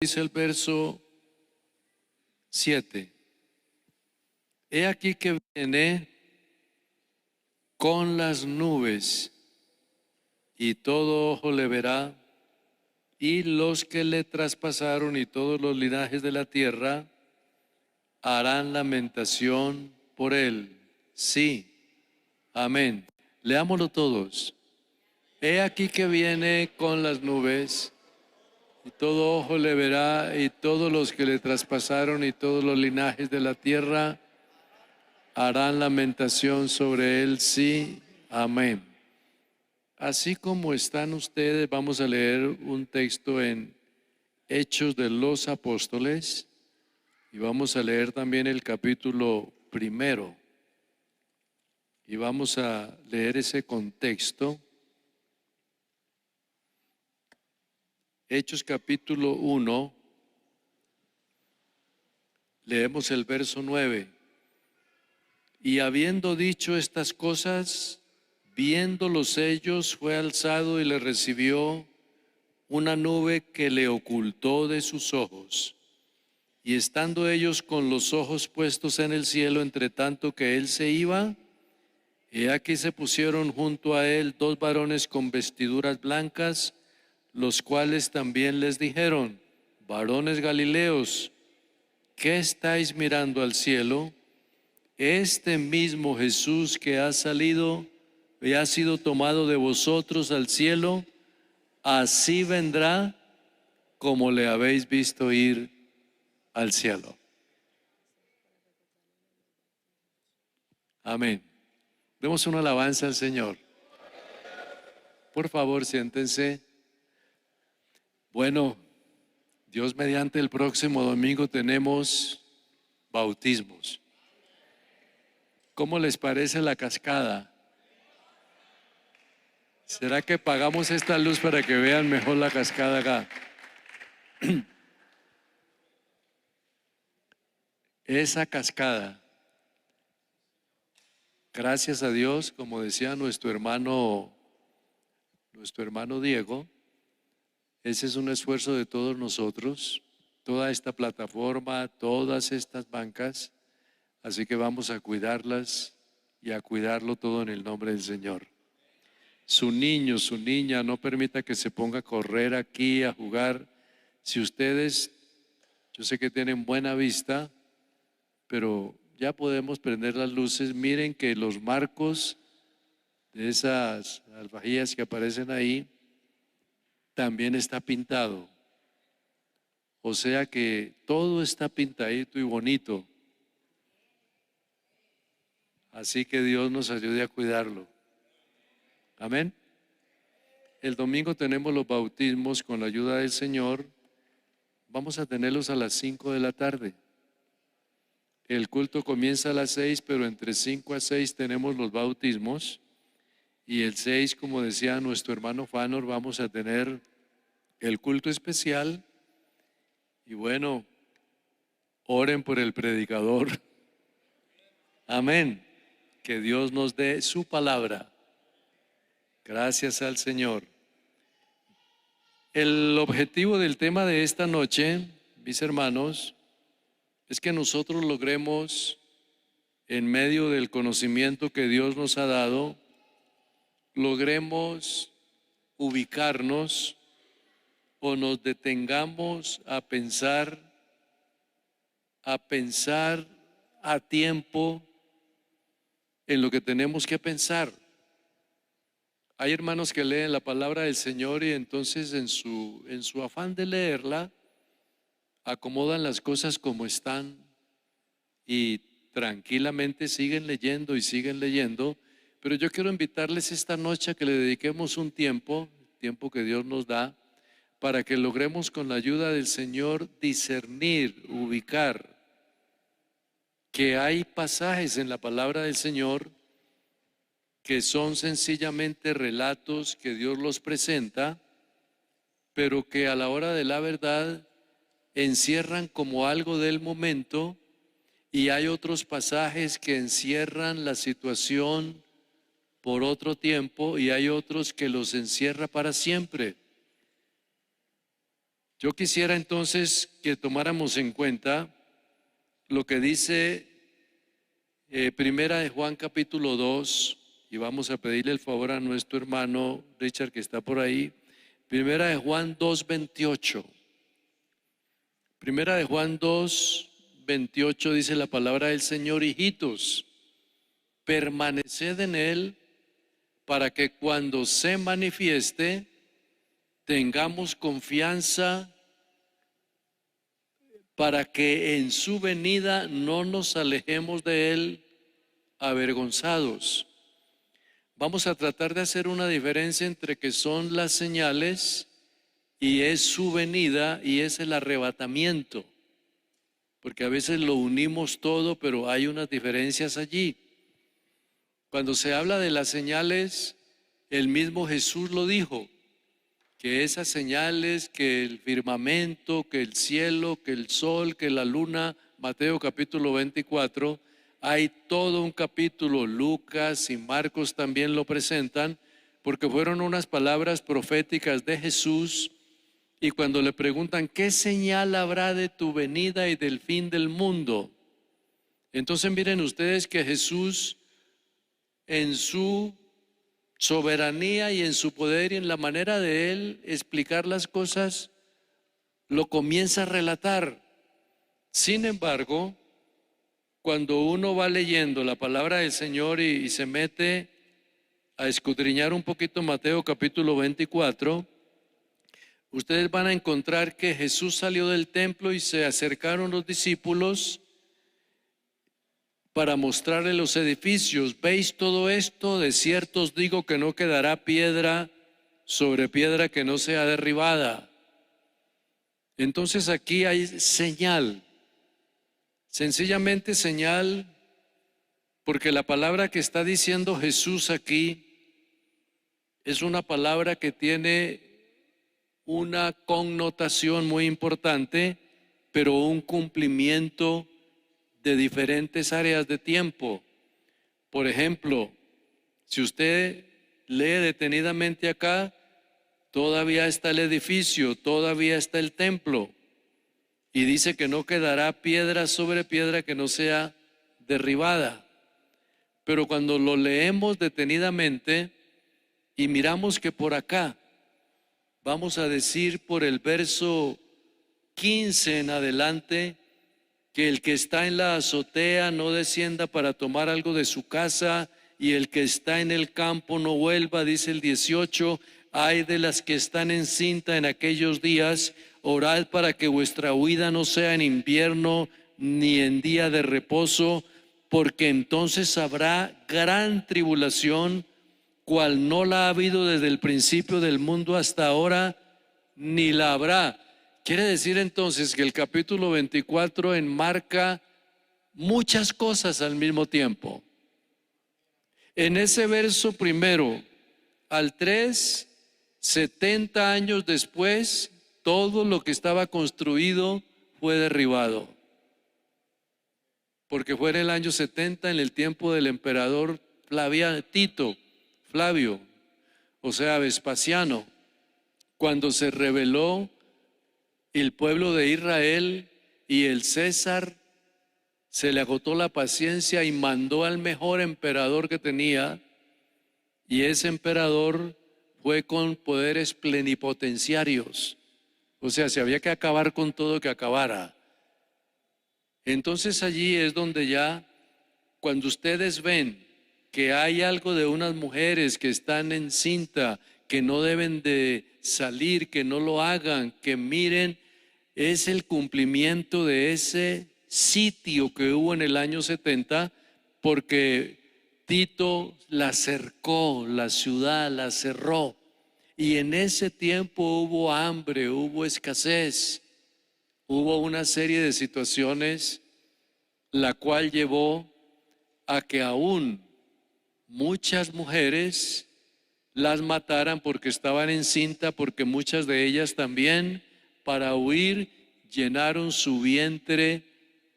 Dice el verso 7. He aquí que viene con las nubes, y todo ojo le verá, y los que le traspasaron y todos los linajes de la tierra harán lamentación por él. Sí, amén. Leámoslo todos. He aquí que viene con las nubes, y todo ojo le verá, y todos los que le traspasaron y todos los linajes de la tierra harán lamentación sobre él. Sí, amén. Así como están ustedes, vamos a leer un texto en Hechos de los Apóstoles y vamos a leer también el capítulo 1 y vamos a leer ese contexto. Hechos capítulo 1, leemos el verso 9. Y habiendo dicho estas cosas, viéndolos ellos, fue alzado y le recibió una nube que le ocultó de sus ojos. Y estando ellos con los ojos puestos en el cielo, entre tanto que él se iba, he aquí se pusieron junto a él dos varones con vestiduras blancas, los cuales también les dijeron: varones Galileos, ¿qué estáis mirando al cielo? Este mismo Jesús que ha salido y ha sido tomado de vosotros al cielo, así vendrá como le habéis visto ir al cielo. Amén. Demos una alabanza al Señor. Por favor, siéntense. Bueno, Dios mediante, el próximo domingo tenemos bautismos. ¿Cómo les parece la cascada? ¿Será que pagamos esta luz para que vean mejor la cascada acá? Esa cascada, gracias a Dios, como decía nuestro hermano Diego, ese es un esfuerzo de todos nosotros, toda esta plataforma, todas estas bancas, así que vamos a cuidarlas y a cuidarlo todo en el nombre del Señor. Su niño, su niña, no permita que se ponga a correr aquí, a jugar. Si ustedes, yo sé que tienen buena vista, pero ya podemos prender las luces. Miren que los marcos de esas alfajillas que aparecen ahí también está pintado. O sea que todo está pintadito y bonito. Así que Dios nos ayude a cuidarlo. Amén. El domingo tenemos los bautismos con la ayuda del Señor. Vamos a tenerlos a las 5 de la tarde. El culto comienza a las 6, pero entre 5 a 6 tenemos los bautismos. Y el 6, como decía nuestro hermano Fanor, vamos a tener el culto especial. Y bueno, oren por el predicador. Amén. Que Dios nos dé su palabra. Gracias al Señor. El objetivo del tema de esta noche, mis hermanos, es que nosotros logremos, en medio del conocimiento que Dios nos ha dado, logremos ubicarnos o nos detengamos a pensar a tiempo en lo que tenemos que pensar. Hay hermanos que leen la palabra del Señor y entonces en su afán de leerla, acomodan las cosas como están y tranquilamente siguen leyendo, pero yo quiero invitarles esta noche a que le dediquemos un tiempo que Dios nos da, para que logremos con la ayuda del Señor discernir, ubicar que hay pasajes en la palabra del Señor que son sencillamente relatos que Dios los presenta, pero que a la hora de la verdad encierran como algo del momento, y hay otros pasajes que encierran la situación por otro tiempo y hay otros que los encierra para siempre. Yo quisiera entonces que tomáramos en cuenta lo que dice Primera de Juan capítulo 2, y vamos a pedirle el favor a nuestro hermano Richard que está por ahí. Primera de Juan 2:28. Primera de Juan 2:28 dice la palabra del Señor: hijitos, permaneced en Él, para que cuando se manifieste tengamos confianza, para que en su venida no nos alejemos de Él avergonzados. Vamos a tratar de hacer una diferencia entre que son las señales y es su venida y es el arrebatamiento, porque a veces lo unimos todo, pero hay unas diferencias allí. Cuando se habla de las señales, el mismo Jesús lo dijo, que esas señales, que el firmamento, que el cielo, que el sol, que la luna, Mateo capítulo 24, hay todo un capítulo, Lucas y Marcos también lo presentan, porque fueron unas palabras proféticas de Jesús. Y cuando le preguntan, ¿qué señal habrá de tu venida y del fin del mundo? Entonces miren ustedes que Jesús, en su soberanía y en su poder y en la manera de Él explicar las cosas, lo comienza a relatar. Sin embargo, cuando uno va leyendo la palabra del Señor y se mete a escudriñar un poquito Mateo capítulo 24, ustedes van a encontrar que Jesús salió del templo y se acercaron los discípulos para mostrarle los edificios. ¿Veis todo esto? De cierto os digo que no quedará piedra sobre piedra que no sea derribada. Entonces aquí hay señal, sencillamente señal, porque la palabra que está diciendo Jesús aquí es una palabra que tiene una connotación muy importante, pero un cumplimiento de diferentes áreas de tiempo. Por ejemplo, si usted lee detenidamente acá, todavía está el edificio, todavía está el templo, y dice que no quedará piedra sobre piedra que no sea derribada. Pero cuando lo leemos detenidamente y miramos que por acá, vamos a decir por el verso 15 en adelante, que el que está en la azotea no descienda para tomar algo de su casa, y el que está en el campo no vuelva, dice el 18. Ay de las que están encinta en aquellos días, orad para que vuestra huida no sea en invierno ni en día de reposo, porque entonces habrá gran tribulación, cual no la ha habido desde el principio del mundo hasta ahora, ni la habrá. Quiere decir entonces que el capítulo 24 enmarca muchas cosas al mismo tiempo. En ese verso primero al 3, 70 años después, todo lo que estaba construido fue derribado. Porque fue en el año 70, en el tiempo del emperador Flavio, o sea, Vespasiano, cuando se rebeló el pueblo de Israel y el César se le agotó la paciencia y mandó al mejor emperador que tenía, y ese emperador fue con poderes plenipotenciarios, o sea, si había que acabar con todo, que acabara. Entonces allí es donde ya, cuando ustedes ven que hay algo de unas mujeres que están encinta, que no deben de salir, que no lo hagan, que miren, es el cumplimiento de ese sitio que hubo en el año 70, porque Tito la cercó, la ciudad la cerró, y en ese tiempo hubo hambre, hubo escasez, hubo una serie de situaciones, la cual llevó a que aún muchas mujeres las mataran porque estaban encinta, porque muchas de ellas también, para huir, llenaron su vientre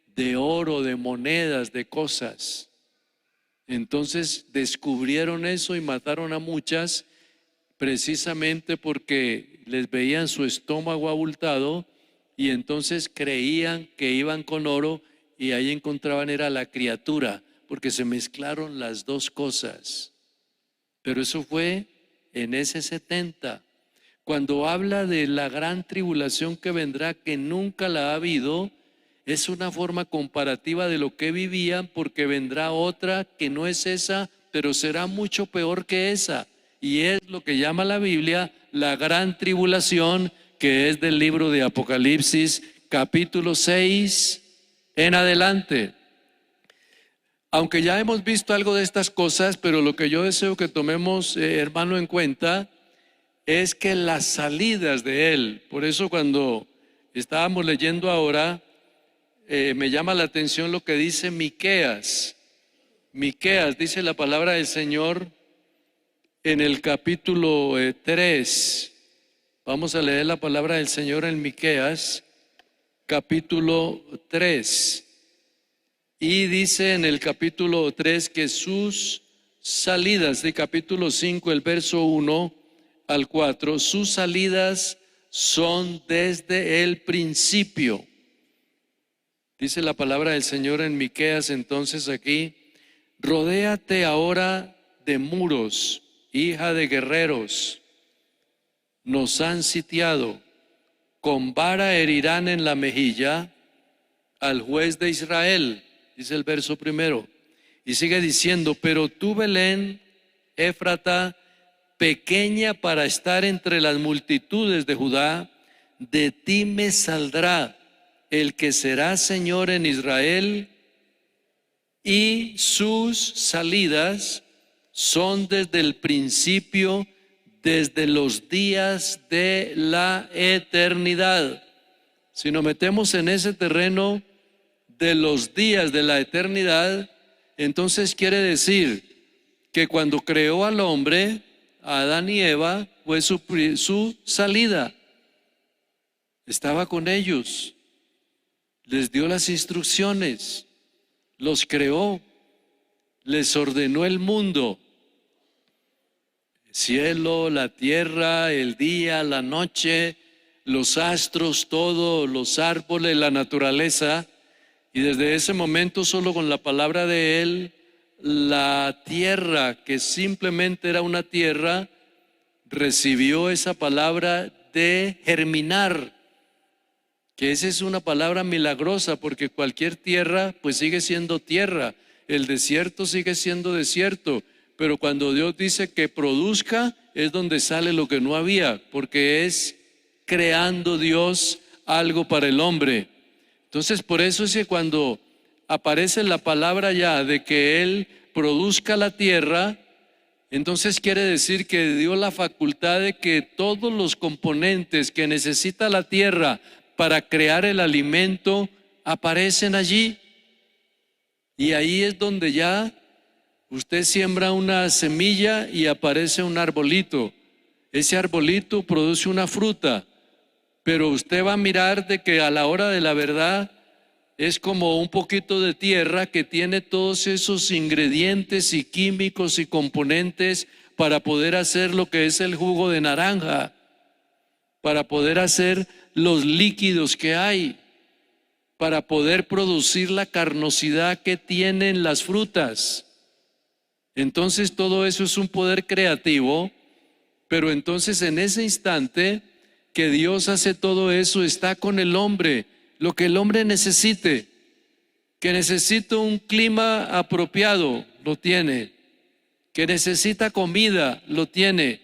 de oro, de monedas, de cosas. Entonces descubrieron eso y mataron a muchas, precisamente porque les veían su estómago abultado y entonces creían que iban con oro y ahí encontraban era la criatura, porque se mezclaron las dos cosas. Pero eso fue en ese 70. Cuando habla de la gran tribulación que vendrá, que nunca la ha habido, es una forma comparativa de lo que vivían, porque vendrá otra que no es esa, pero será mucho peor que esa. Y es lo que llama la Biblia la gran tribulación, que es del libro de Apocalipsis, capítulo 6 en adelante. Aunque ya hemos visto algo de estas cosas, pero lo que yo deseo que tomemos, hermano, en cuenta, es que las salidas de él, por eso cuando estábamos leyendo ahora, me llama la atención lo que dice Miqueas. Miqueas, dice la palabra del Señor en el capítulo 3. Vamos a leer la palabra del Señor en Miqueas, capítulo 3. Y dice en el capítulo 3 que sus salidas, de capítulo 5, el verso 1 al 4, sus salidas son desde el principio. Dice la palabra del Señor en Miqueas entonces aquí: rodéate ahora de muros, hija de guerreros, nos han sitiado, con vara herirán en la mejilla al juez de Israel, dice el verso primero. Y sigue diciendo: pero tú, Belén, Éfrata, pequeña para estar entre las multitudes de Judá, de ti me saldrá el que será Señor en Israel, y sus salidas son desde el principio, desde los días de la eternidad. Si nos metemos en ese terreno de los días de la eternidad, entonces quiere decir que cuando creó al hombre, a Adán y Eva, fue su salida. Estaba con ellos, les dio las instrucciones, los creó, les ordenó el mundo, el cielo, la tierra, el día, la noche, los astros, todo, los árboles, la naturaleza. Y desde ese momento, solo con la palabra de él, la tierra, que simplemente era una tierra, recibió esa palabra de germinar, que esa es una palabra milagrosa, porque cualquier tierra pues sigue siendo tierra, el desierto sigue siendo desierto, pero cuando Dios dice que produzca, es donde sale lo que no había, porque es creando Dios algo para el hombre. Entonces, por eso es que cuando aparece la palabra ya de que Él produzca la tierra, entonces quiere decir que dio la facultad de que todos los componentes que necesita la tierra para crear el alimento aparecen allí. Y ahí es donde ya usted siembra una semilla y aparece un arbolito. Ese arbolito produce una fruta, pero usted va a mirar de que a la hora de la verdad es como un poquito de tierra que tiene todos esos ingredientes y químicos y componentes para poder hacer lo que es el jugo de naranja, para poder hacer los líquidos que hay, para poder producir la carnosidad que tienen las frutas. Entonces todo eso es un poder creativo, pero entonces en ese instante que Dios hace todo eso, está con el hombre, lo que el hombre necesite. Que necesita un clima apropiado, lo tiene. Que necesita comida, lo tiene.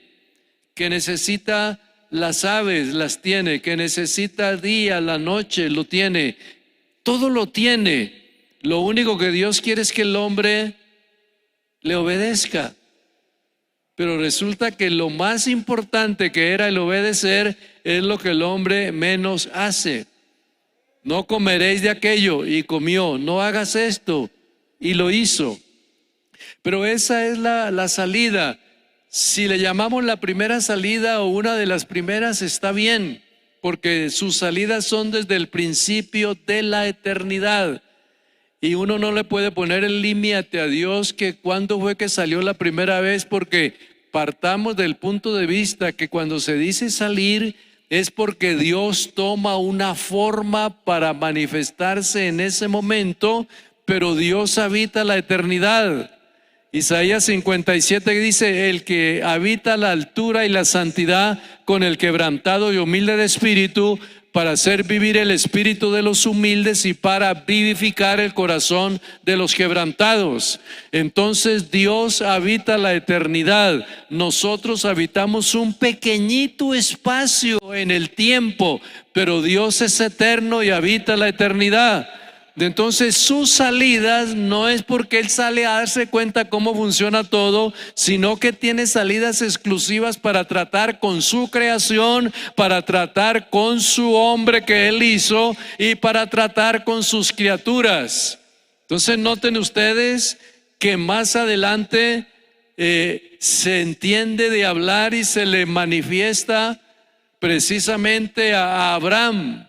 Que necesita las aves, las tiene. Que necesita día, la noche, lo tiene. Todo lo tiene. Lo único que Dios quiere es que el hombre le obedezca. Pero resulta que lo más importante, que era el obedecer, es lo que el hombre menos hace. No comeréis de aquello, y comió. No hagas esto, y lo hizo. Pero esa es la salida. Si le llamamos la primera salida o una de las primeras, está bien, porque sus salidas son desde el principio de la eternidad. Y uno no le puede poner el límite a Dios que cuándo fue que salió la primera vez, porque partamos del punto de vista que cuando se dice salir es porque Dios toma una forma para manifestarse en ese momento, pero Dios habita la eternidad. Isaías 57 dice: el que habita la altura y la santidad, con el quebrantado y humilde de espíritu, para hacer vivir el espíritu de los humildes y para vivificar el corazón de los quebrantados. Entonces Dios habita la eternidad. Nosotros habitamos un pequeñito espacio en el tiempo, pero Dios es eterno y habita la eternidad. Entonces sus salidas no es porque Él sale a darse cuenta cómo funciona todo, sino que tiene salidas exclusivas para tratar con su creación, para tratar con su hombre que Él hizo y para tratar con sus criaturas. Entonces noten ustedes que más adelante se entiende de hablar y se le manifiesta precisamente a Abraham.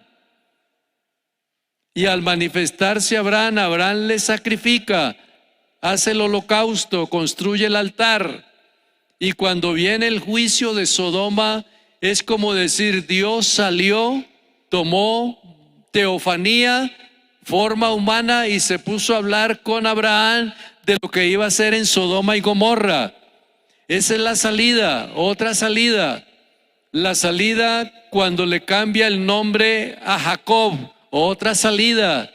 Y al manifestarse Abraham le sacrifica, hace el holocausto, construye el altar. Y cuando viene el juicio de Sodoma, es como decir: Dios salió, tomó teofanía, forma humana, y se puso a hablar con Abraham de lo que iba a hacer en Sodoma y Gomorra. Esa es la salida. Otra salida, la salida cuando le cambia el nombre a Jacob. Otra salida,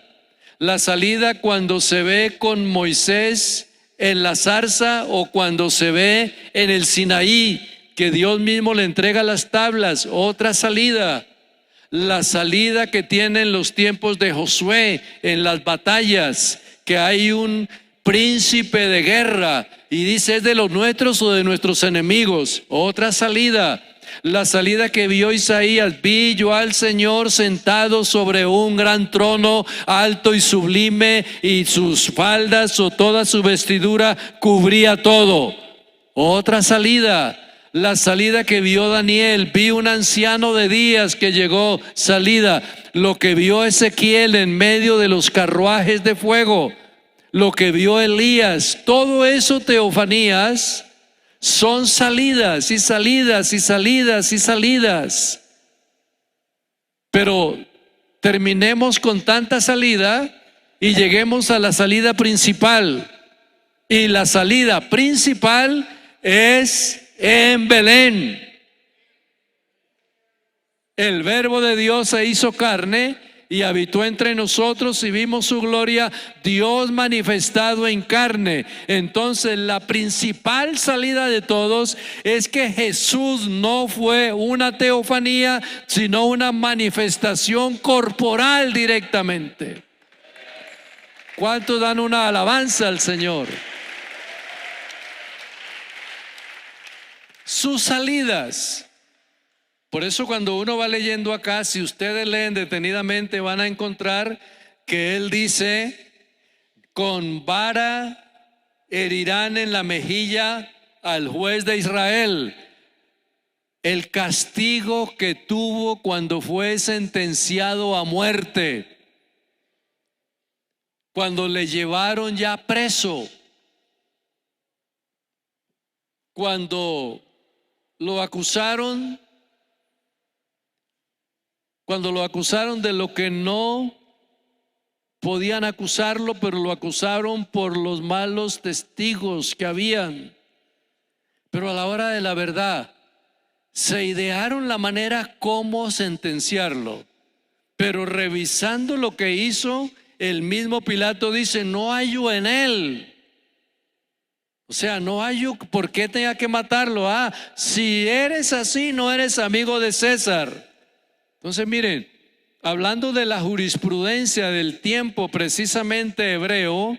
la salida cuando se ve con Moisés en la zarza o cuando se ve en el Sinaí, que Dios mismo le entrega las tablas. Otra salida, la salida que tiene en los tiempos de Josué en las batallas, que hay un príncipe de guerra y dice: ¿es de los nuestros o de nuestros enemigos? Otra salida, la salida que vio Isaías: vi yo al Señor sentado sobre un gran trono, alto y sublime, y sus faldas o toda su vestidura cubría todo. Otra salida, la salida que vio Daniel: vi un anciano de días que llegó. Salida, lo que vio Ezequiel en medio de los carruajes de fuego, lo que vio Elías. Todo eso, teofanías, son salidas y salidas y salidas y salidas. Pero terminemos con tanta salida y lleguemos a la salida principal. Y la salida principal es en Belén. El Verbo de Dios se hizo carne y habitó entre nosotros y vimos su gloria, Dios manifestado en carne. Entonces la principal salida de todos es que Jesús no fue una teofanía, sino una manifestación corporal directamente. ¿Cuántos dan una alabanza al Señor? Sus salidas. Por eso cuando uno va leyendo acá, si ustedes leen detenidamente, van a encontrar que Él dice: con vara herirán en la mejilla al juez de Israel. El castigo que tuvo cuando fue sentenciado a muerte, cuando le llevaron ya preso, cuando lo acusaron de lo que no podían acusarlo, pero lo acusaron por los malos testigos que habían. Pero a la hora de la verdad, se idearon la manera como sentenciarlo. Pero revisando lo que hizo, el mismo Pilato dice: no hallo en él. O sea, no hallo por qué tenga que matarlo. Si eres así, no eres amigo de César. Entonces miren, hablando de la jurisprudencia del tiempo precisamente hebreo,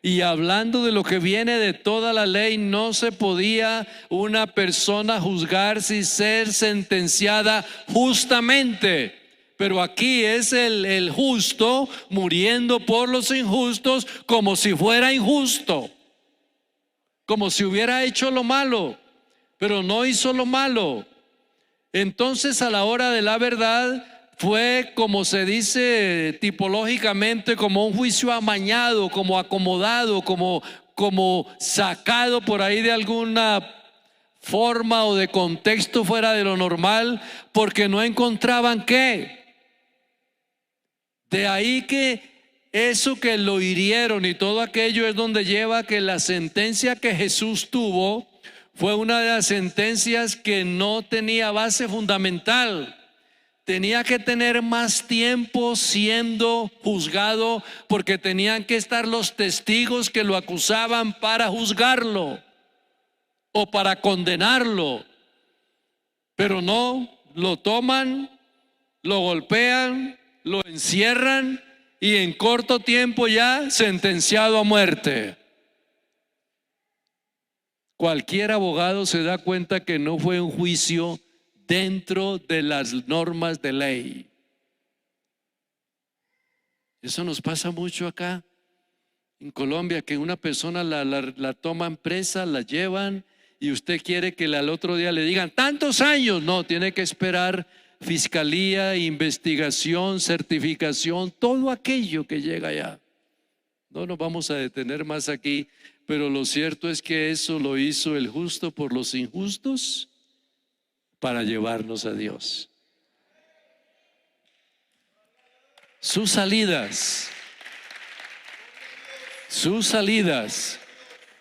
y hablando de lo que viene de toda la ley, no se podía una persona juzgar sin ser sentenciada justamente. Pero aquí es el justo muriendo por los injustos, como si fuera injusto, como si hubiera hecho lo malo, pero no hizo lo malo. Entonces a la hora de la verdad fue, como se dice tipológicamente, como un juicio amañado, como acomodado, como sacado por ahí de alguna forma o de contexto fuera de lo normal, porque no encontraban qué. De ahí que eso que lo hirieron y todo aquello es donde lleva que la sentencia que Jesús tuvo fue una de las sentencias que no tenía base fundamental. Tenía que tener más tiempo siendo juzgado porque tenían que estar los testigos que lo acusaban para juzgarlo o para condenarlo. Pero no, lo toman, lo golpean, lo encierran y en corto tiempo ya sentenciado a muerte. Cualquier abogado se da cuenta que no fue un juicio dentro de las normas de ley. Eso nos pasa mucho acá en Colombia, que una persona la toman presa, la llevan y usted quiere que al otro día le digan tantos años. No, tiene que esperar fiscalía, investigación, certificación, todo aquello que llega allá. No nos vamos a detener más aquí, pero lo cierto es que eso lo hizo el justo por los injustos para llevarnos a Dios. Sus salidas.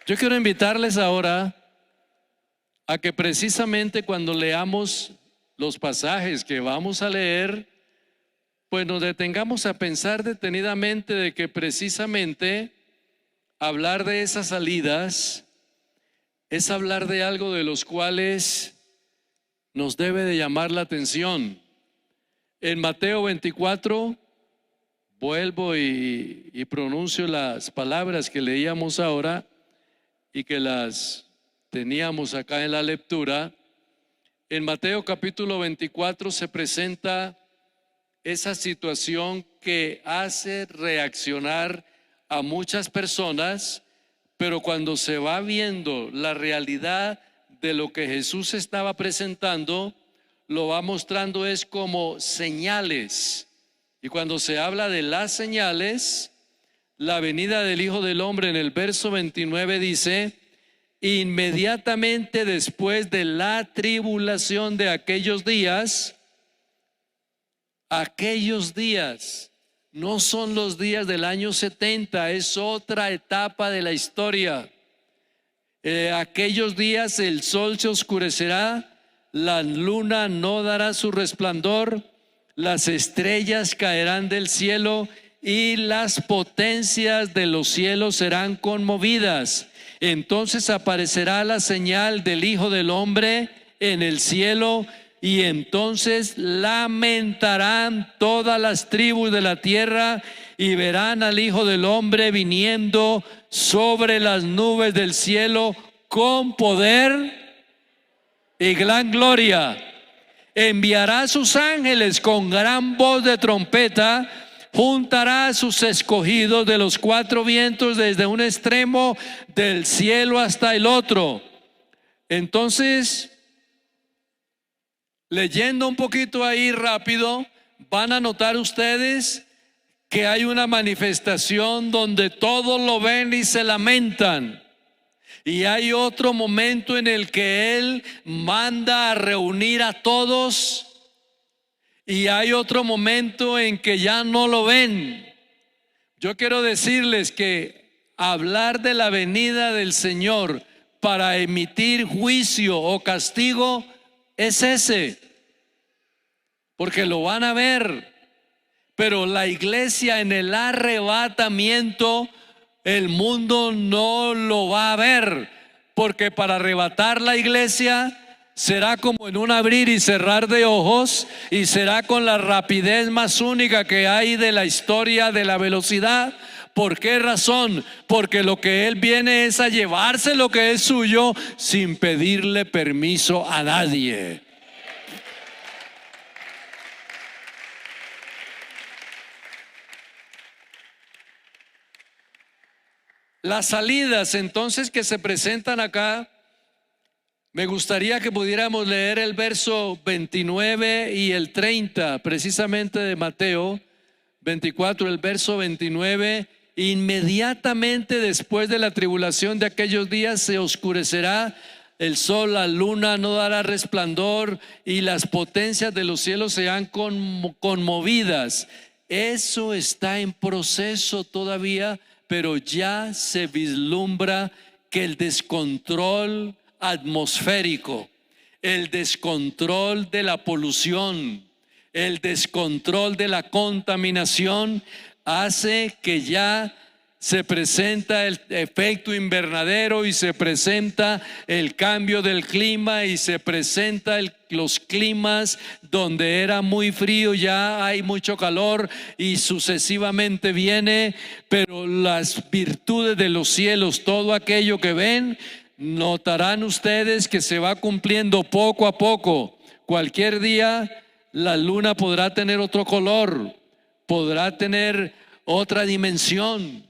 Yo quiero invitarles ahora a que precisamente cuando leamos los pasajes que vamos a leer, pues nos detengamos a pensar detenidamente de que precisamente hablar de esas salidas es hablar de algo de los cuales nos debe de llamar la atención. En Mateo 24, vuelvo y pronuncio las palabras que leíamos ahora y que las teníamos acá en la lectura. En Mateo capítulo 24 se presenta esa situación que hace reaccionar a muchas personas, pero cuando se va viendo la realidad de lo que Jesús estaba presentando, lo va mostrando es como señales. Y cuando se habla de las señales, la venida del Hijo del Hombre en el verso 29 dice: inmediatamente después de la tribulación de aquellos días no son los días del año 70, es otra etapa de la historia. Aquellos días el sol se oscurecerá, la luna no dará su resplandor, las estrellas caerán del cielo y las potencias de los cielos serán conmovidas. Entonces aparecerá la señal del Hijo del Hombre en el cielo, y entonces lamentarán todas las tribus de la tierra y verán al Hijo del Hombre viniendo sobre las nubes del cielo con poder y gran gloria. Enviará a sus ángeles con gran voz de trompeta, juntará a sus escogidos de los cuatro vientos desde un extremo del cielo hasta el otro. Entonces, leyendo un poquito ahí rápido, van a notar ustedes que hay una manifestación donde todos lo ven y se lamentan. Y hay otro momento en el que Él manda a reunir a todos. Y hay otro momento en que ya no lo ven. Yo quiero decirles que hablar de la venida del Señor para emitir juicio o castigo es ese, porque lo van a ver. Pero la iglesia en el arrebatamiento, el mundo no lo va a ver, porque para arrebatar la iglesia será como en un abrir y cerrar de ojos, y será con la rapidez más única que hay de la historia de la velocidad. ¿Por qué razón? Porque lo que Él viene es a llevarse lo que es suyo sin pedirle permiso a nadie. Las salidas entonces que se presentan acá, me gustaría que pudiéramos leer el verso 29 y el 30 precisamente de Mateo 24, el verso 29. Inmediatamente después de la tribulación de aquellos días se oscurecerá el sol, la luna no dará resplandor y las potencias de los cielos serán conmovidas. Eso está en proceso todavía, pero ya se vislumbra que el descontrol atmosférico, el descontrol de la polución, el descontrol de la contaminación hace que ya se presenta el efecto invernadero y se presenta el cambio del clima y se presenta los climas donde era muy frío, ya hay mucho calor y sucesivamente viene, pero las virtudes de los cielos, todo aquello que ven, notarán ustedes que se va cumpliendo poco a poco. Cualquier día la luna podrá tener otro color, podrá tener otra dimensión.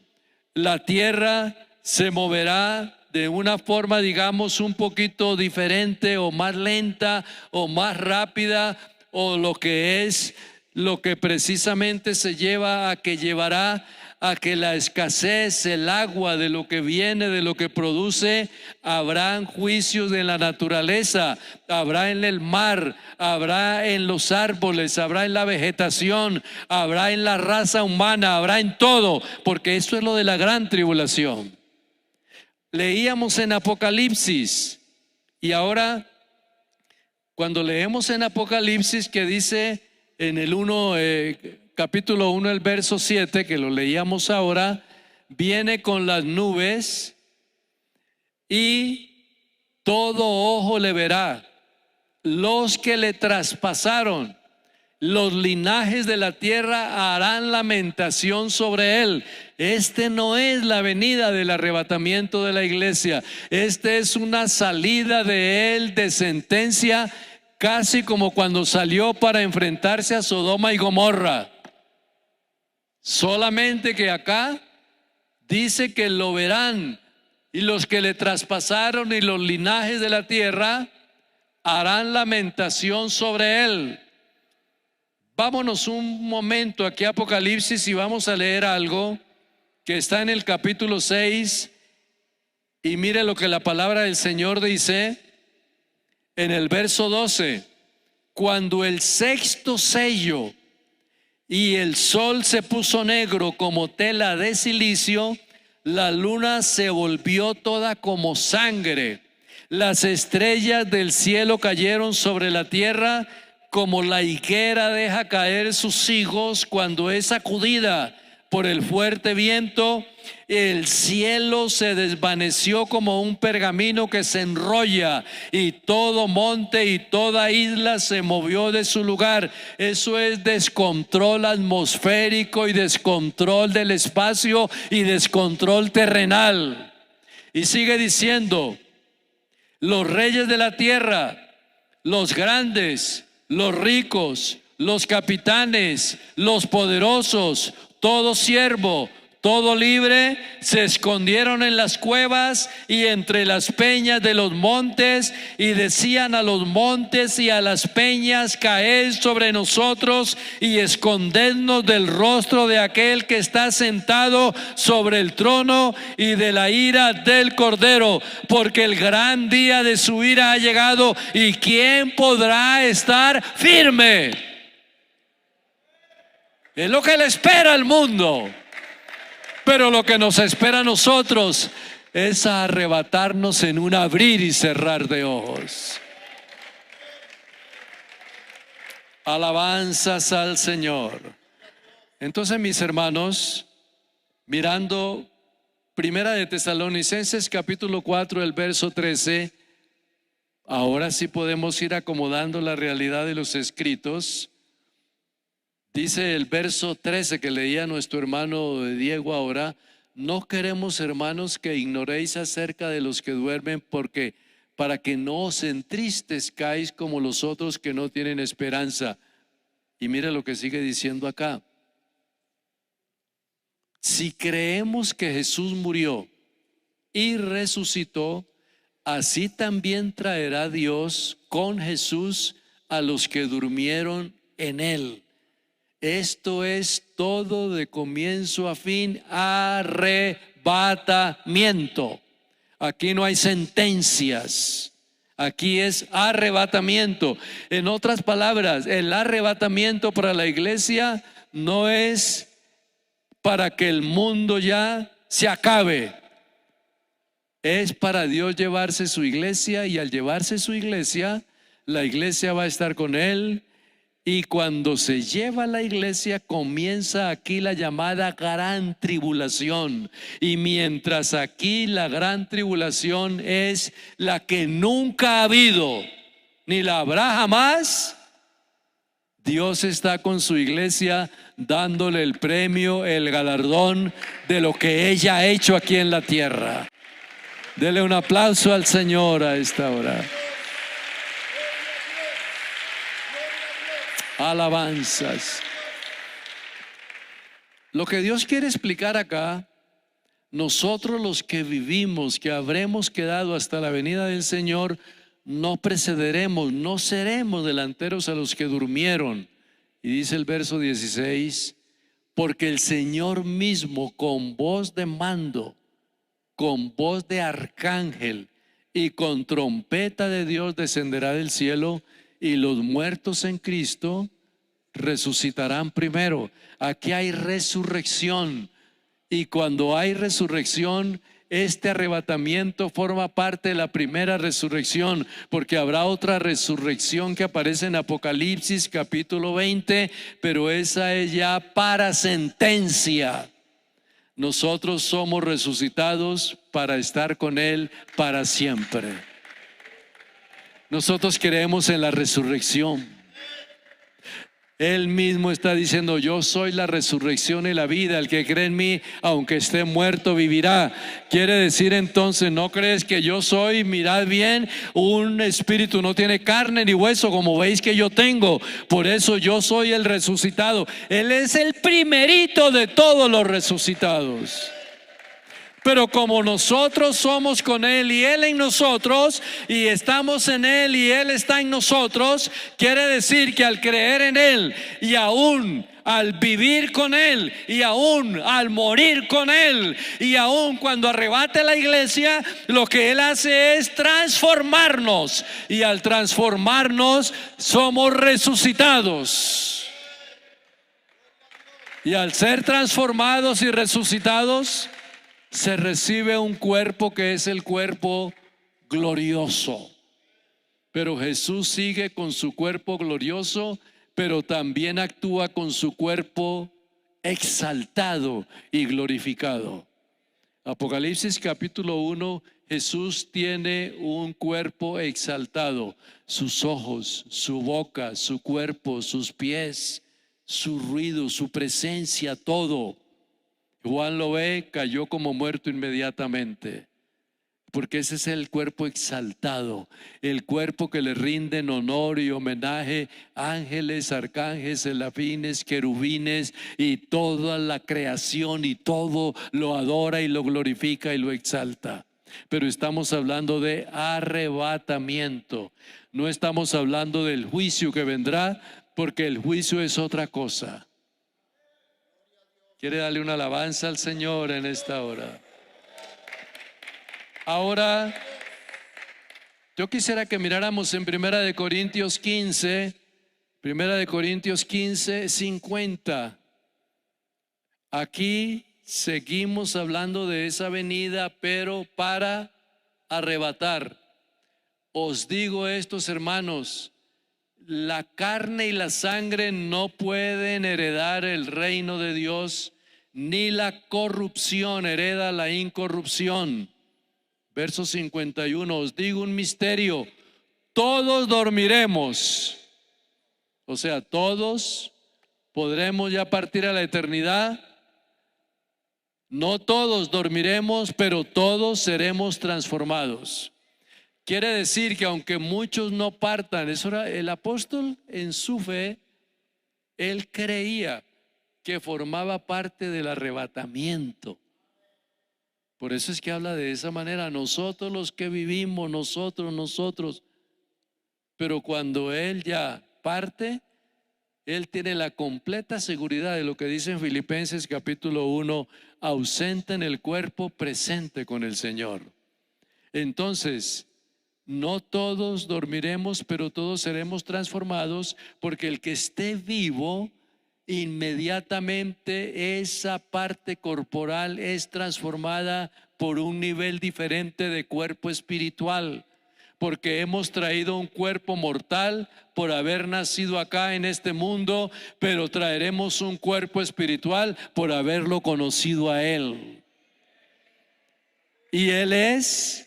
La tierra se moverá de una forma, digamos, un poquito diferente o más lenta o más rápida, o lo que precisamente se lleva a que llevará a que la escasez, el agua, de lo que viene, de lo que produce, habrán juicios de la naturaleza, habrá en el mar, habrá en los árboles, habrá en la vegetación, habrá en la raza humana, habrá en todo, porque esto es lo de la gran tribulación. Leíamos en Apocalipsis y ahora cuando leemos en Apocalipsis que dice en el capítulo 1, el verso 7, que lo leíamos ahora, viene con las nubes y todo ojo le verá, los que le traspasaron, los linajes de la tierra harán lamentación sobre él. Este no es la venida del arrebatamiento de la iglesia, este es una salida de él de sentencia, casi como cuando salió para enfrentarse a Sodoma y Gomorra. Solamente que acá dice que lo verán, y los que le traspasaron y los linajes de la tierra harán lamentación sobre él. Vámonos un momento aquí a Apocalipsis y vamos a leer algo que está en el capítulo 6 y mire lo que la palabra del Señor dice en el verso 12. Cuando el sexto sello y el sol se puso negro como tela de silicio, la luna se volvió toda como sangre, las estrellas del cielo cayeron sobre la tierra como la higuera deja caer sus higos cuando es sacudida por el fuerte viento. El cielo se desvaneció como un pergamino que se enrolla, y todo monte y toda isla se movió de su lugar. Eso es descontrol atmosférico y descontrol del espacio y descontrol terrenal. Y sigue diciendo: los reyes de la tierra, los grandes, los ricos, los capitanes, los poderosos, todo siervo, todo libre, se escondieron en las cuevas y entre las peñas de los montes, y decían a los montes y a las peñas: caed sobre nosotros y escondednos del rostro de aquel que está sentado sobre el trono y de la ira del Cordero, porque el gran día de su ira ha llegado, y ¿quién podrá estar firme? Es lo que le espera al mundo. Pero lo que nos espera a nosotros es arrebatarnos en un abrir y cerrar de ojos. Alabanzas al Señor. Entonces, mis hermanos, mirando Primera de Tesalonicenses capítulo 4, el verso 13, ahora sí podemos ir acomodando la realidad de los escritos. Dice el verso 13 que leía nuestro hermano Diego ahora: no queremos, hermanos, que ignoréis acerca de los que duermen, porque para que no os entristezcáis como los otros que no tienen esperanza. Y mira lo que sigue diciendo acá: si creemos que Jesús murió y resucitó, así también traerá Dios con Jesús a los que durmieron en él. Esto es todo de comienzo a fin, arrebatamiento. Aquí no hay sentencias, Aquí es arrebatamiento. En otras palabras, el arrebatamiento para la iglesia no es para que el mundo ya se acabe. Es para Dios llevarse su iglesia, y al llevarse su iglesia, la iglesia va a estar con Él. Y cuando se lleva la iglesia, comienza aquí la llamada gran tribulación. Y mientras aquí la gran tribulación es la que nunca ha habido, ni la habrá jamás, Dios está con su iglesia dándole el premio, el galardón de lo que ella ha hecho aquí en la tierra. Dele un aplauso al Señor a esta hora. Alabanzas. Lo que Dios quiere explicar acá, nosotros los que vivimos, que habremos quedado hasta la venida del Señor, no precederemos, no seremos delanteros a los que durmieron. Y dice el verso 16, porque el Señor mismo con voz de mando, con voz de arcángel y con trompeta de Dios descenderá del cielo, y los muertos en Cristo resucitarán primero. Aquí hay resurrección, y cuando hay resurrección, este arrebatamiento forma parte de la primera resurrección, porque habrá otra resurrección que aparece en Apocalipsis capítulo 20, pero esa es ya para sentencia. Nosotros somos resucitados para estar con Él para siempre. Nosotros creemos en la resurrección. Él mismo está diciendo: yo soy la resurrección y la vida, el que cree en mí, aunque esté muerto, vivirá. Quiere decir entonces, ¿no crees que yo soy, mirad bien, un espíritu? No tiene carne ni hueso como veis que yo tengo. Por eso yo soy el resucitado. Él es el primerito de todos los resucitados. Pero como nosotros somos con Él y Él en nosotros, y estamos en Él y Él está en nosotros, quiere decir que al creer en Él, y aún al vivir con Él, y aún al morir con Él, y aún cuando arrebate la iglesia, lo que Él hace es transformarnos, y al transformarnos somos resucitados. Y al ser transformados y resucitados, se recibe un cuerpo que es el cuerpo glorioso. Pero Jesús sigue con su cuerpo glorioso, pero también actúa con su cuerpo exaltado y glorificado. Apocalipsis capítulo 1, Jesús tiene un cuerpo exaltado. Sus ojos, su boca, su cuerpo, sus pies, su ruido, su presencia, todo. Juan lo ve, cayó como muerto inmediatamente, porque ese es el cuerpo exaltado, el cuerpo que le rinden honor y homenaje ángeles, arcángeles, serafines, querubines, y toda la creación, y todo lo adora y lo glorifica y lo exalta. Pero estamos hablando de arrebatamiento, no estamos hablando del juicio que vendrá, porque el juicio es otra cosa. ¿Quiere darle una alabanza al Señor en esta hora? Ahora, yo quisiera que miráramos en Primera de Corintios 15, 50. Aquí seguimos hablando de esa venida, pero para arrebatar. Os digo estos, hermanos: la carne y la sangre no pueden heredar el reino de Dios, ni la corrupción hereda la incorrupción. Verso 51, os digo un misterio: todos dormiremos. O sea, todos podremos ya partir a la eternidad. No todos dormiremos, pero todos seremos transformados. Quiere decir que aunque muchos no partan, eso era el apóstol en su fe, él creía que formaba parte del arrebatamiento. Por eso es que habla de esa manera: nosotros los que vivimos, nosotros. Pero cuando él ya parte, él tiene la completa seguridad de lo que dice en Filipenses capítulo 1, ausente en el cuerpo, presente con el Señor. Entonces, No todos dormiremos, pero todos seremos transformados, porque el que esté vivo, inmediatamente esa parte corporal es transformada por un nivel diferente de cuerpo espiritual, porque hemos traído un cuerpo mortal por haber nacido acá en este mundo, pero traeremos un cuerpo espiritual por haberlo conocido a Él. Y Él es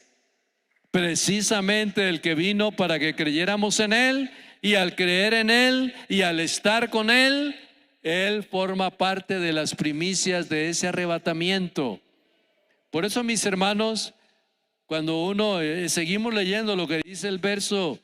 precisamente el que vino para que creyéramos en Él, y al creer en Él y al estar con Él, Él forma parte de las primicias de ese arrebatamiento. Por eso, mis hermanos, cuando seguimos leyendo lo que dice el verso,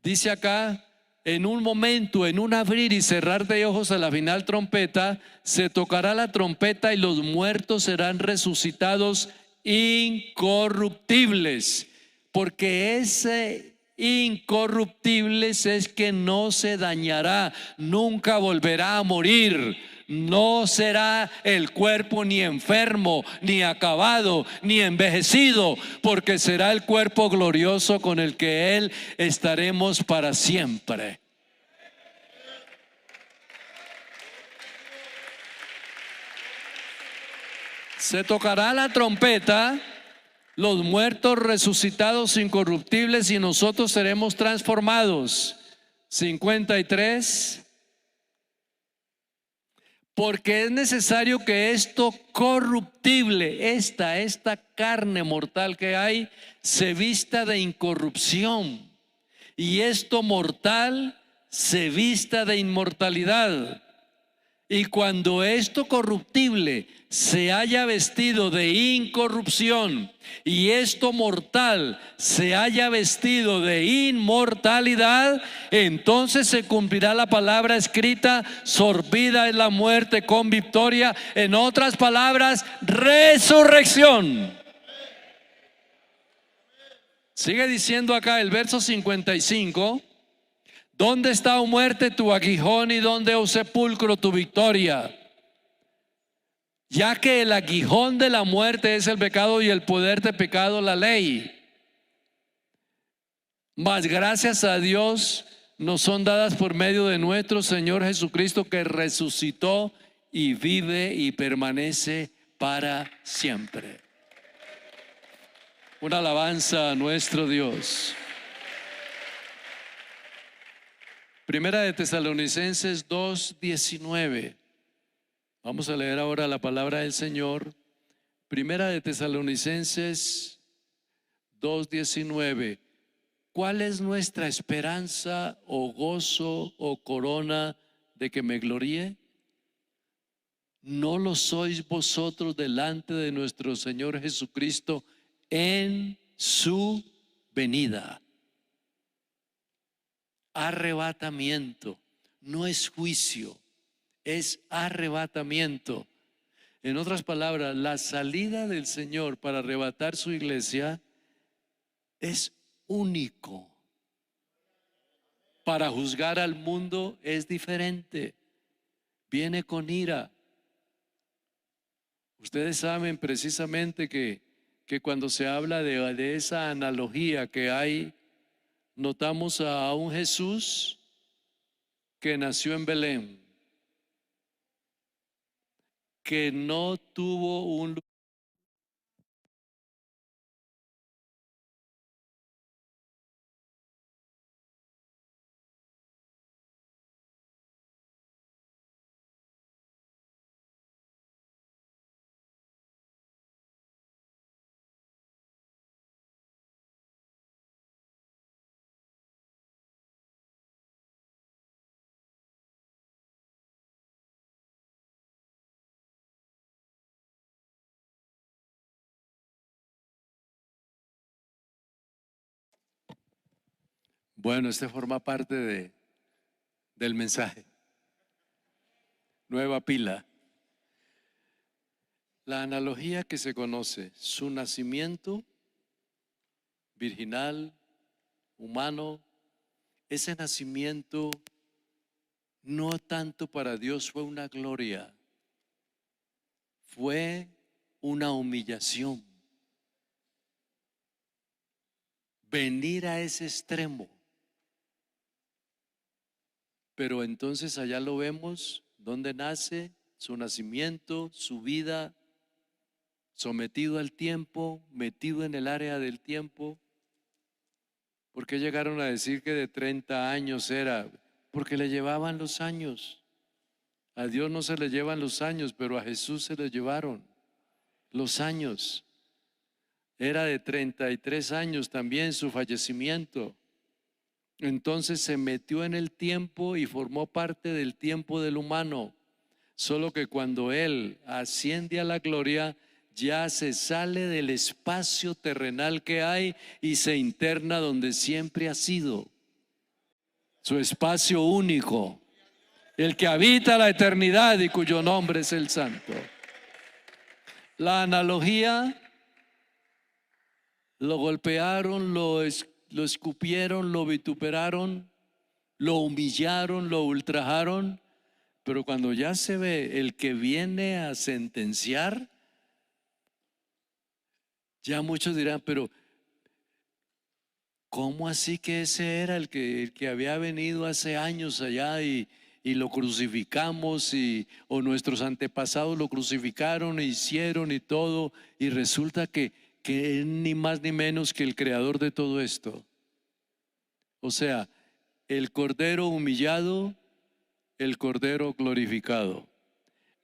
dice acá: en un momento, en un abrir y cerrar de ojos, a la final trompeta, se tocará la trompeta y los muertos serán resucitados incorruptibles, porque ese incorruptibles es que no se dañará, nunca volverá a morir. No será el cuerpo ni enfermo, ni acabado, ni envejecido, porque será el cuerpo glorioso con el que Él estaremos para siempre. Se tocará la trompeta, los muertos resucitados incorruptibles, y nosotros seremos transformados. 53. Porque es necesario que esto corruptible, esta carne mortal que hay, se vista de incorrupción, y esto mortal se vista de inmortalidad. Y cuando esto corruptible se haya vestido de incorrupción y esto mortal se haya vestido de inmortalidad, entonces se cumplirá la palabra escrita: sorbida es la muerte con victoria. En otras palabras, resurrección. Sigue diciendo acá el verso 55: ¿dónde está, oh muerte, tu aguijón, y dónde, oh sepulcro, tu victoria? Ya que el aguijón de la muerte es el pecado, y el poder de pecado la ley. Mas gracias a Dios nos son dadas por medio de nuestro Señor Jesucristo, que resucitó y vive y permanece para siempre. Una alabanza a nuestro Dios. Primera de Tesalonicenses 2:19. Vamos a leer ahora la palabra del Señor. Primera de Tesalonicenses 2:19. ¿Cuál es nuestra esperanza, o gozo, o corona de que me gloríe? ¿No lo sois vosotros delante de nuestro Señor Jesucristo en su venida? Arrebatamiento, no es juicio, es arrebatamiento. En otras palabras, la salida del Señor para arrebatar su iglesia es único. Para juzgar al mundo es diferente. Viene con ira. Ustedes saben precisamente que cuando se habla de esa analogía que hay, notamos a un Jesús que nació en Belén, que no tuvo un lugar. Bueno, este forma parte del mensaje. Nueva pila. La analogía que se conoce: su nacimiento virginal, humano, ese nacimiento no tanto para Dios fue una gloria, fue una humillación. venir a ese extremo. Pero entonces allá lo vemos, donde nace, su nacimiento, su vida, sometido al tiempo, metido en el área del tiempo. ¿Por qué llegaron a decir que de 30 años era? Porque le llevaban los años. A Dios no se le llevan los años, pero a Jesús se le llevaron los años. Era de 33 años también su fallecimiento. Entonces se metió en el tiempo y formó parte del tiempo del humano. Solo que cuando Él asciende a la gloria, ya se sale del espacio terrenal que hay y se interna donde siempre ha sido. Su espacio único, el que habita la eternidad y cuyo nombre es el Santo. La analogía: lo golpearon, lo escupieron, lo vituperaron, lo humillaron, lo ultrajaron, pero cuando ya se ve el que viene a sentenciar, ya muchos dirán, pero ¿cómo así que ese era el que había venido hace años allá y lo crucificamos o nuestros antepasados lo crucificaron e hicieron y todo, y resulta que es ni más ni menos que el creador de todo esto? O sea, el cordero humillado, el cordero glorificado,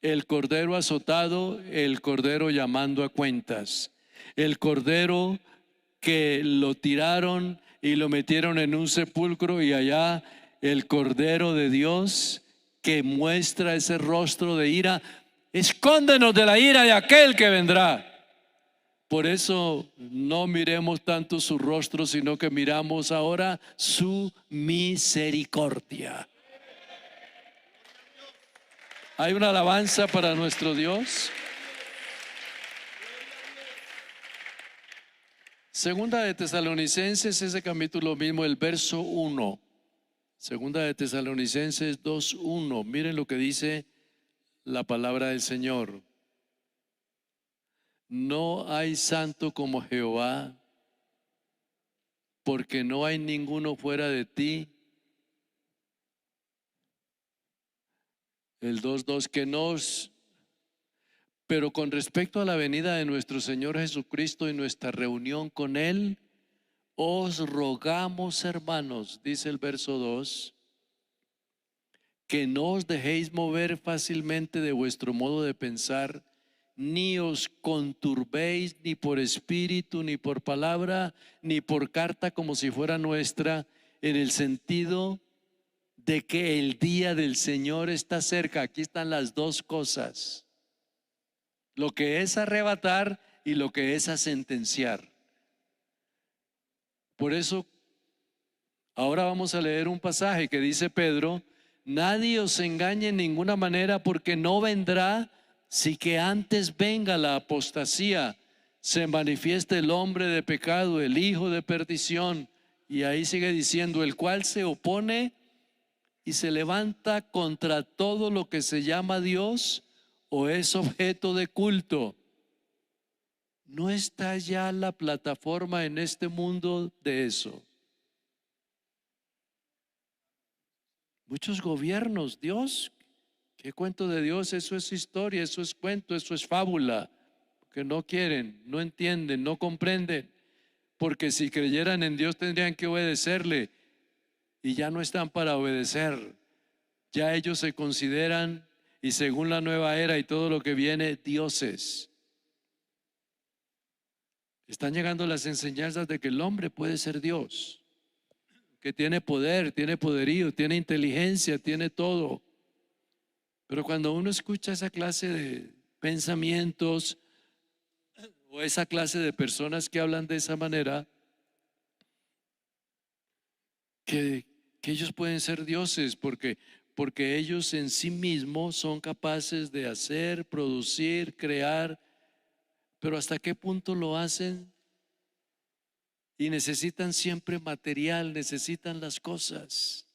el cordero azotado, el cordero llamando a cuentas, el cordero que lo tiraron y lo metieron en un sepulcro, y allá el Cordero de Dios que muestra ese rostro de ira. Escóndenos de la ira de aquel que vendrá. Por eso no miremos tanto su rostro, sino que miramos ahora su misericordia. ¿Hay una alabanza para nuestro Dios? Segunda de Tesalonicenses, ese capítulo mismo, el verso 1. Segunda de Tesalonicenses 2:1. Miren lo que dice la palabra del Señor. No hay santo como Jehová, porque no hay ninguno fuera de ti. El 2:2, pero con respecto a la venida de nuestro Señor Jesucristo y nuestra reunión con Él, os rogamos, hermanos, dice el verso 2, que no os dejéis mover fácilmente de vuestro modo de pensar, ni os conturbéis ni por espíritu, ni por palabra, ni por carta como si fuera nuestra, en el sentido de que el día del Señor está cerca. Aquí están las dos cosas: lo que es arrebatar y lo que es a sentenciar. Por eso, ahora vamos a leer un pasaje que dice Pedro: nadie os engañe en ninguna manera, porque no vendrá si que antes venga la apostasía, se manifieste el hombre de pecado, el hijo de perdición. Y ahí sigue diciendo: el cual se opone y se levanta contra todo lo que se llama Dios o es objeto de culto. ¿No está ya la plataforma en este mundo de eso? Muchos gobiernos, Dios, ¿qué cuento de Dios? Eso es historia, eso es cuento, eso es fábula, que no quieren, no entienden, no comprenden, porque si creyeran en Dios tendrían que obedecerle, y ya no están para obedecer. Ya ellos se consideran, y según la nueva era y todo lo que viene, dioses. Están llegando las enseñanzas de que el hombre puede ser Dios, que tiene poder, tiene poderío, tiene inteligencia, tiene todo. Pero cuando uno escucha esa clase de pensamientos o esa clase de personas que hablan de esa manera, que ellos pueden ser dioses porque ellos en sí mismos son capaces de hacer, producir, crear, pero ¿hasta qué punto lo hacen? Y necesitan siempre material, necesitan las cosas.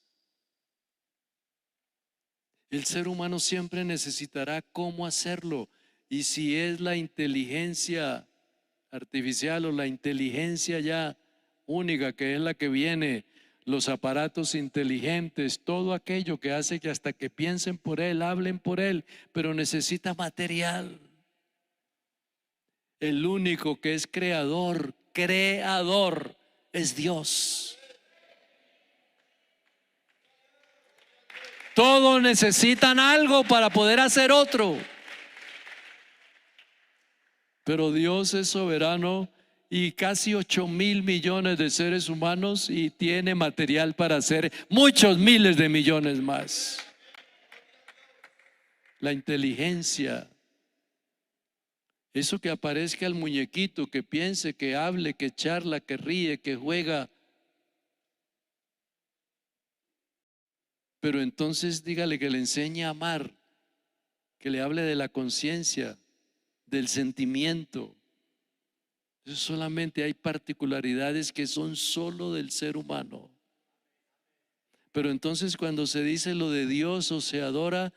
El ser humano siempre necesitará cómo hacerlo, y si es la inteligencia artificial o la inteligencia ya única, que es la que viene, los aparatos inteligentes, todo aquello que hace que hasta que piensen por Él, hablen por Él, pero necesita material. El único que es creador es Dios. Todos necesitan algo para poder hacer otro. Pero Dios es soberano y casi 8.000 millones de seres humanos, y tiene material para hacer muchos miles de millones más. La inteligencia, eso que aparezca el muñequito, que piense, que hable, que charla, que ríe, que juega. Pero entonces dígale que le enseñe a amar, que le hable de la conciencia, del sentimiento. Eso solamente hay particularidades que son solo del ser humano. Pero entonces cuando se dice lo de Dios o se adora,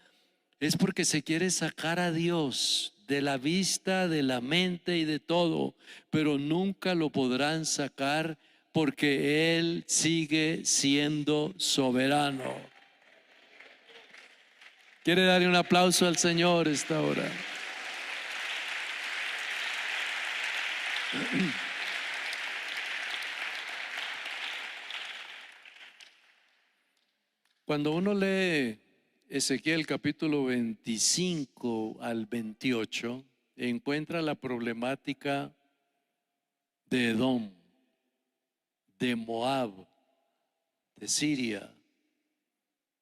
es porque se quiere sacar a Dios de la vista, de la mente y de todo, pero nunca lo podrán sacar porque Él sigue siendo soberano. ¿Quiere darle un aplauso al Señor esta hora? Cuando uno lee Ezequiel capítulo 25 al 28, encuentra la problemática de Edom, de Moab, de Siria,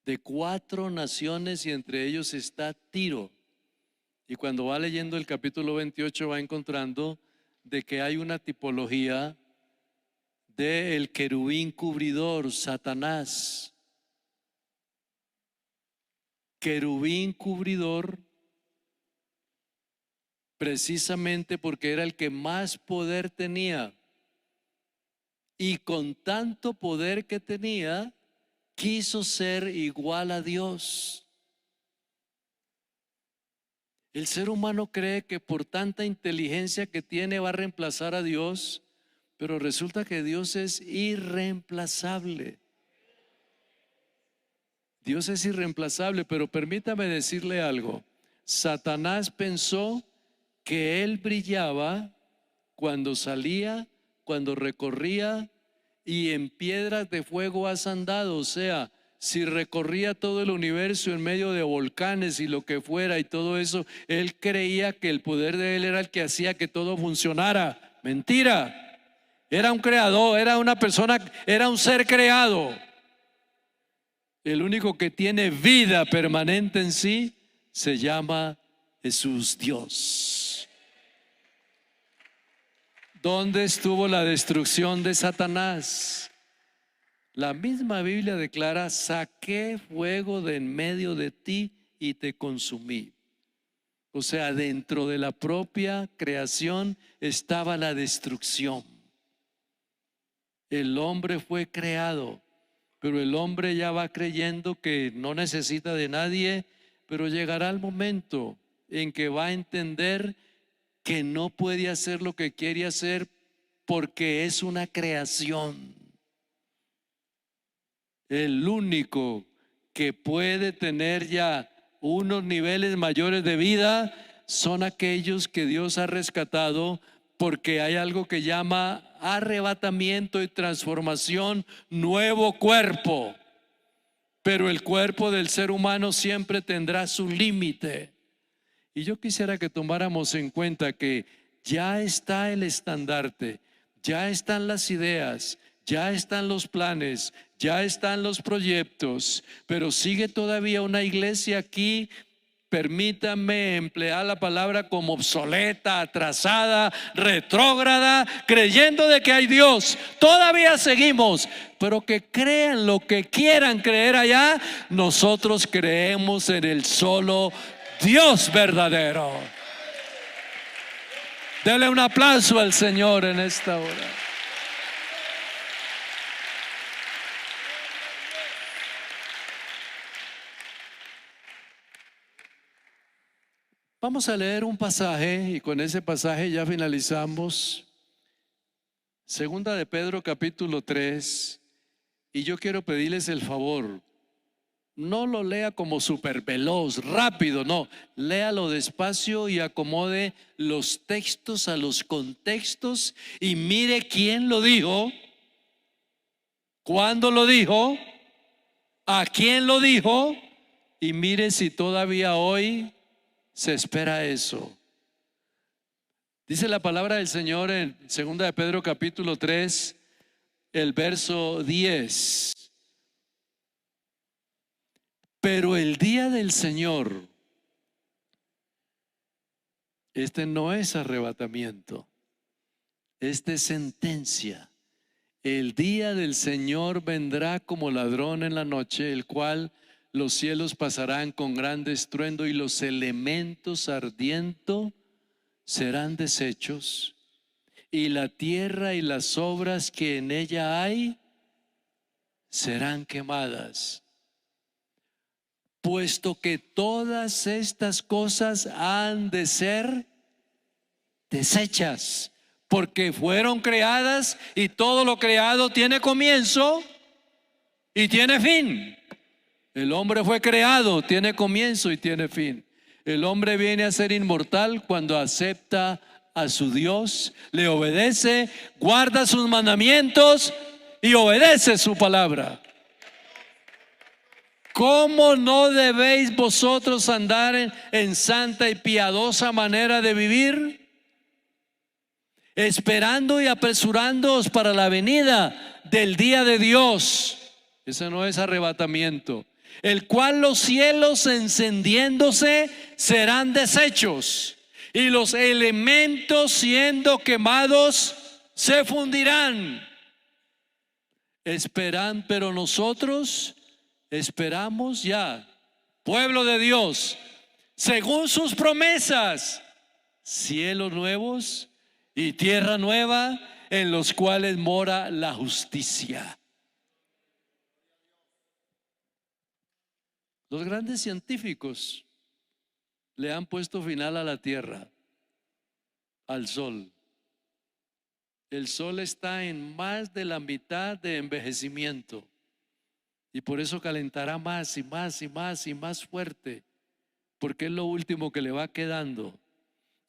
de 4 naciones, y entre ellos está Tiro. Y cuando va leyendo el capítulo 28 va encontrando de que hay una tipología del querubín cubridor, Satanás. Querubín cubridor, precisamente porque era el que más poder tenía, y con tanto poder que tenía, quiso ser igual a Dios. El ser humano cree que por tanta inteligencia que tiene va a reemplazar a Dios, pero resulta que Dios es irreemplazable. Dios es irreemplazable, pero permítame decirle algo. Satanás pensó que él brillaba cuando salía, cuando recorría, y en piedras de fuego has andado. O sea, si recorría todo el universo en medio de volcanes y lo que fuera y todo eso, él creía que el poder de él era el que hacía que todo funcionara. Mentira. Era un creador, era una persona, era un ser creado. El único que tiene vida permanente en sí se llama Jesús, Dios. ¿Dónde estuvo la destrucción de Satanás? La misma Biblia declara: saqué fuego de en medio de ti y te consumí. O sea, dentro de la propia creación estaba la destrucción. El hombre fue creado, pero el hombre ya va creyendo que no necesita de nadie, pero llegará el momento en que va a entender que no puede hacer lo que quiere hacer porque es una creación. El único que puede tener ya unos niveles mayores de vida son aquellos que Dios ha rescatado, porque hay algo que llama arrebatamiento y transformación, nuevo cuerpo. Pero el cuerpo del ser humano siempre tendrá su límite. Y yo quisiera que tomáramos en cuenta que ya está el estandarte, ya están las ideas, ya están los planes, ya están los proyectos, pero sigue todavía una iglesia aquí, permítanme emplear la palabra, como obsoleta, atrasada, retrógrada, creyendo de que hay Dios. Todavía seguimos, pero que crean lo que quieran creer allá, nosotros creemos en el solo Dios verdadero. Dele un aplauso al Señor en esta hora. Vamos a leer un pasaje y con ese pasaje ya finalizamos. Segunda de Pedro capítulo 3, y yo quiero pedirles el favor, no lo lea como súper veloz, rápido, no, léalo despacio y acomode los textos a los contextos y mire quién lo dijo, cuándo lo dijo, a quién lo dijo, y mire si todavía hoy se espera eso. Dice la palabra del Señor en 2 de Pedro capítulo 3, el verso 10. Pero el día del Señor, este no es arrebatamiento, este es sentencia. El día del Señor vendrá como ladrón en la noche, el cual los cielos pasarán con gran estruendo y los elementos ardiendo serán deshechos, y la tierra y las obras que en ella hay serán quemadas. Puesto que todas estas cosas han de ser deshechas, porque fueron creadas y todo lo creado tiene comienzo y tiene fin. El hombre fue creado, tiene comienzo y tiene fin. El hombre viene a ser inmortal cuando acepta a su Dios, le obedece, guarda sus mandamientos y obedece su palabra. ¿Cómo no debéis vosotros andar en santa y piadosa manera de vivir? Esperando y apresurándoos para la venida del día de Dios. Ese no es arrebatamiento. El cual los cielos encendiéndose serán deshechos, y los elementos siendo quemados se fundirán. Esperan, pero nosotros esperamos ya, pueblo de Dios, según sus promesas, cielos nuevos y tierra nueva en los cuales mora la justicia. Los grandes científicos le han puesto final a la tierra, al sol. El sol está en más de la mitad de envejecimiento. Y por eso calentará más y más y más y más fuerte, porque es lo último que le va quedando.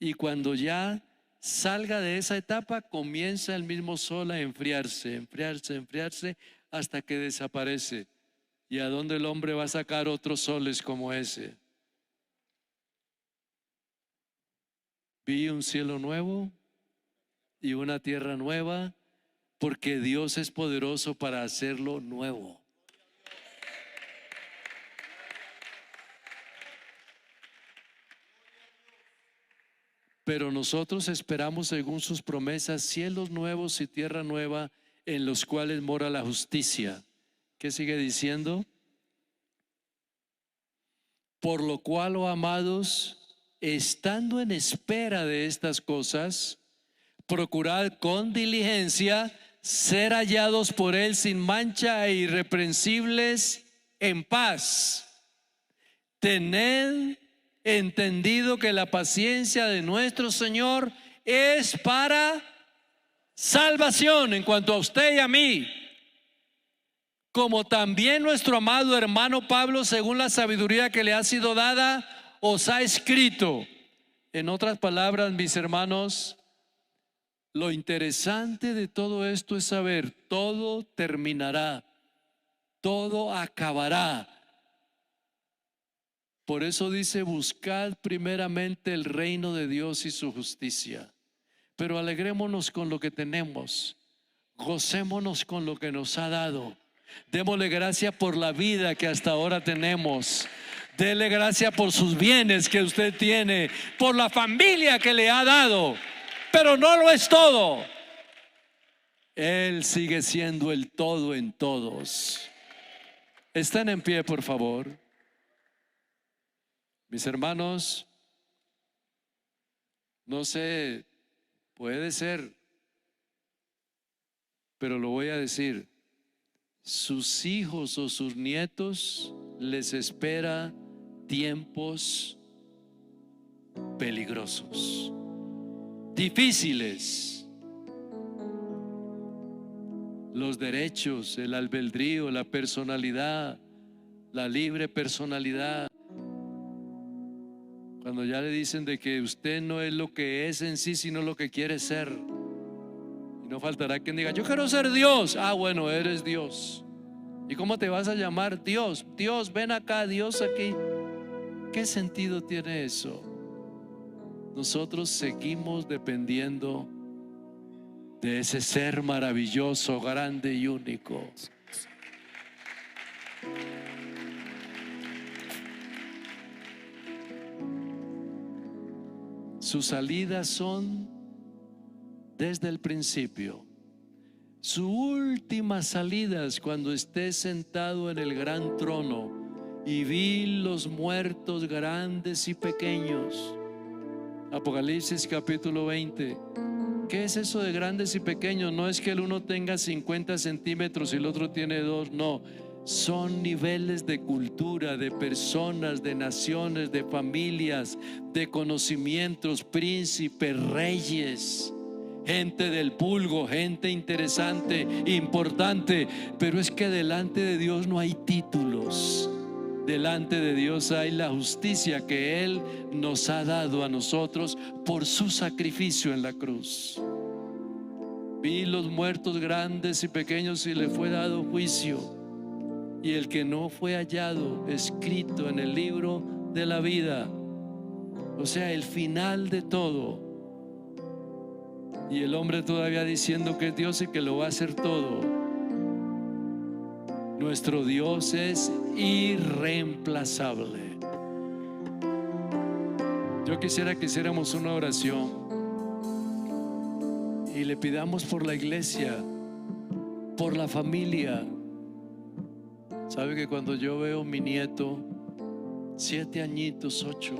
Y cuando ya salga de esa etapa, comienza el mismo sol a enfriarse, enfriarse, enfriarse, hasta que desaparece. ¿Y a dónde el hombre va a sacar otros soles como ese? Vi un cielo nuevo y una tierra nueva, porque Dios es poderoso para hacerlo nuevo. Pero nosotros esperamos, según sus promesas, cielos nuevos y tierra nueva en los cuales mora la justicia. ¿Qué sigue diciendo? Por lo cual, oh amados, estando en espera de estas cosas, procurad con diligencia ser hallados por Él sin mancha e irreprensibles en paz. Tened entendido que la paciencia de nuestro Señor es para salvación en cuanto a usted y a mí, como también nuestro amado hermano Pablo, según la sabiduría que le ha sido dada, os ha escrito. En otras palabras, mis hermanos, lo interesante de todo esto es saber, todo terminará, todo acabará. Por eso dice, buscad primeramente el reino de Dios y su justicia. Pero alegrémonos con lo que tenemos, gocémonos con lo que nos ha dado. Démosle gracias por la vida que hasta ahora tenemos. Dele gracias por sus bienes que usted tiene, por la familia que le ha dado. Pero no lo es todo. Él sigue siendo el todo en todos. Están en pie, por favor. Mis hermanos, no sé, puede ser, pero lo voy a decir, sus hijos o sus nietos les espera tiempos peligrosos, difíciles. los derechos, el albedrío, la personalidad, la libre personalidad. Cuando ya le dicen de que usted no es lo que es en sí, sino lo que quiere ser. Y no faltará quien diga: yo quiero ser Dios. Ah, bueno, eres Dios. ¿Y cómo te vas a llamar? Dios. Dios, ven acá, Dios aquí. ¿Qué sentido tiene eso? Nosotros seguimos dependiendo de ese ser maravilloso, grande y único. Sus salidas son desde el principio. Su última salida es cuando esté sentado en el gran trono y vi los muertos grandes y pequeños. Apocalipsis capítulo 20. ¿Qué es eso de grandes y pequeños? No es que el uno tenga 50 centímetros y el otro tiene 2, no. Son niveles de cultura, de personas, de naciones, de familias, de conocimientos, príncipes, reyes, gente del vulgo, gente interesante, importante. Pero es que delante de Dios no hay títulos. Delante de Dios hay la justicia que Él nos ha dado a nosotros por su sacrificio en la cruz. Vi los muertos grandes y pequeños y le fue dado juicio. Y el que no fue hallado escrito en el libro de la vida, o sea, el final de todo. Y el hombre todavía diciendo que es Dios y que lo va a hacer todo. Nuestro Dios es irreemplazable. Yo quisiera que hiciéramos una oración y le pidamos por la iglesia, por la familia. Sabe que cuando yo veo a mi nieto, 7 añitos, 8,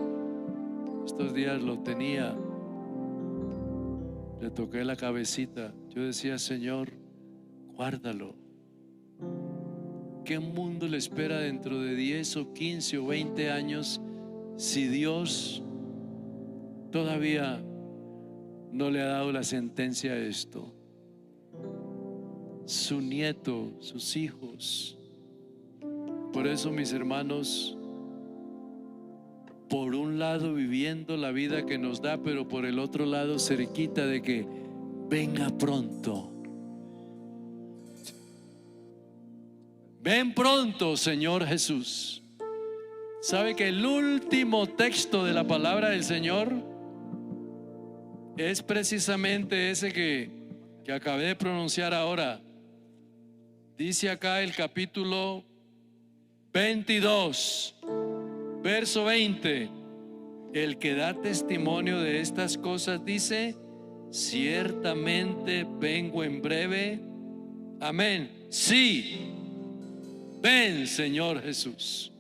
estos días lo tenía, le toqué la cabecita, yo decía: Señor, guárdalo. ¿Qué mundo le espera dentro de 10 o 15 o 20 años si Dios todavía no le ha dado la sentencia a esto? Su nieto, sus hijos. Por eso, mis hermanos, por un lado viviendo la vida que nos da, pero por el otro lado cerquita de que venga pronto. Ven pronto, Señor Jesús. ¿Sabe que el último texto de la palabra del Señor es precisamente ese que acabé de pronunciar ahora? Dice acá el capítulo 22, verso 20: el que da testimonio de estas cosas dice: ciertamente vengo en breve. Amén. Sí, ven, Señor Jesús.